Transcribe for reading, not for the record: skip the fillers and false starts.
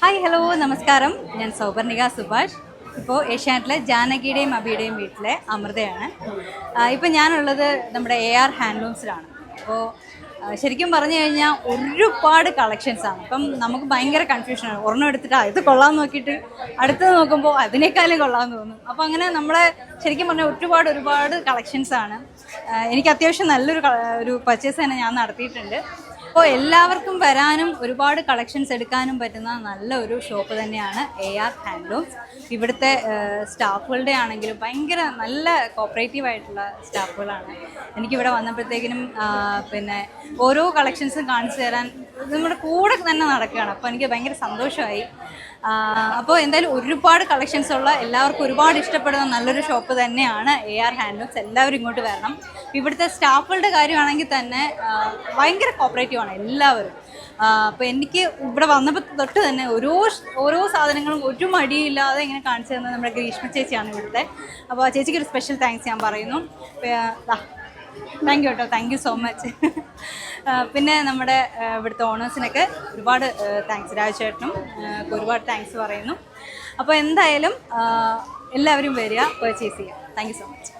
Hi hello നമസ്കാരം. ഞാൻ സൗപർണിക സുഭാഷ്. ഇപ്പോൾ ഏഷ്യാനെറ്റിലെ ജാനകിയുടെയും അബിയുടെയും വീട്ടിലെ അമൃതയാണ്. ഇപ്പോൾ ഞാനുള്ളത് നമ്മുടെ AR ഹാൻഡ്ലൂംസിലാണ്. അപ്പോൾ ശരിക്കും പറഞ്ഞു കഴിഞ്ഞാൽ ഒരുപാട് കളക്ഷൻസാണ്. അപ്പം നമുക്ക് ഭയങ്കര കൺഫ്യൂഷനാണ്. ഒരെണ്ണം എടുത്തിട്ട് ഇത് കൊള്ളാമെന്ന് നോക്കിയിട്ട് അടുത്തത് നോക്കുമ്പോൾ അതിനേക്കാളും കൊള്ളാമെന്ന് തോന്നും. അപ്പോൾ അങ്ങനെ നമ്മളെ ശരിക്കും പറഞ്ഞാൽ ഒരുപാട് കളക്ഷൻസാണ്. എനിക്ക് അത്യാവശ്യം ഒരു പർച്ചേസ് തന്നെ ഞാൻ നടത്തിയിട്ടുണ്ട്. അപ്പോൾ എല്ലാവർക്കും വരാനും ഒരുപാട് കളക്ഷൻസ് എടുക്കാനും പറ്റുന്ന നല്ല ഒരു ഷോപ്പ് തന്നെയാണ് AR ഹാൻഡ്ലൂംസ്. ഇവിടുത്തെ സ്റ്റാഫുകളുടെ ആണെങ്കിലും ഭയങ്കര നല്ല കോപ്പറേറ്റീവ് ആയിട്ടുള്ള സ്റ്റാഫുകളാണ്. എനിക്കിവിടെ വന്നപ്പോഴത്തേക്കിനും പിന്നെ ഓരോ കളക്ഷൻസും കാണിച്ചു തരാൻ നമ്മുടെ കൂടെ തന്നെ നടക്കുകയാണ്. അപ്പോൾ എനിക്ക് ഭയങ്കര സന്തോഷമായി. അപ്പോൾ എന്തായാലും ഒരുപാട് കളക്ഷൻസ് ഉള്ള എല്ലാവർക്കും ഒരുപാട് ഇഷ്ടപ്പെടുന്ന നല്ലൊരു ഷോപ്പ് തന്നെയാണ് AR ഹാൻഡ്ലൂംസ്. എല്ലാവരും ഇങ്ങോട്ട് വരണം. ഇവിടുത്തെ സ്റ്റാഫുകളുടെ കാര്യമാണെങ്കിൽ തന്നെ ഭയങ്കര കോപ്പറേറ്റീവാണ് എല്ലാവരും. അപ്പോൾ എനിക്ക് ഇവിടെ വന്നപ്പോൾ തൊട്ട് തന്നെ ഓരോ സാധനങ്ങളും ഒരു മടിയില്ലാതെ ഇങ്ങനെ കാണിച്ചു തന്നത് നമ്മുടെ ഗ്രീഷ്മ ചേച്ചിയാണ് ഇവിടുത്തെ. അപ്പോൾ ആ ചേച്ചിക്ക് ഒരു സ്പെഷ്യൽ താങ്ക്സ് ഞാൻ പറയുന്നു. താങ്ക് യു കേട്ടോ, താങ്ക് യു സോ മച്ച്. പിന്നെ നമ്മുടെ ഇവിടുത്തെ ഓണേഴ്സിനൊക്കെ ഒരുപാട് താങ്ക്സ്, രാജേട്ടനും ഒരുപാട് താങ്ക്സ് പറയുന്നു. അപ്പോൾ എന്തായാലും എല്ലാവരും വരിക, പർച്ചേസ് ചെയ്യുക. Thank you so much.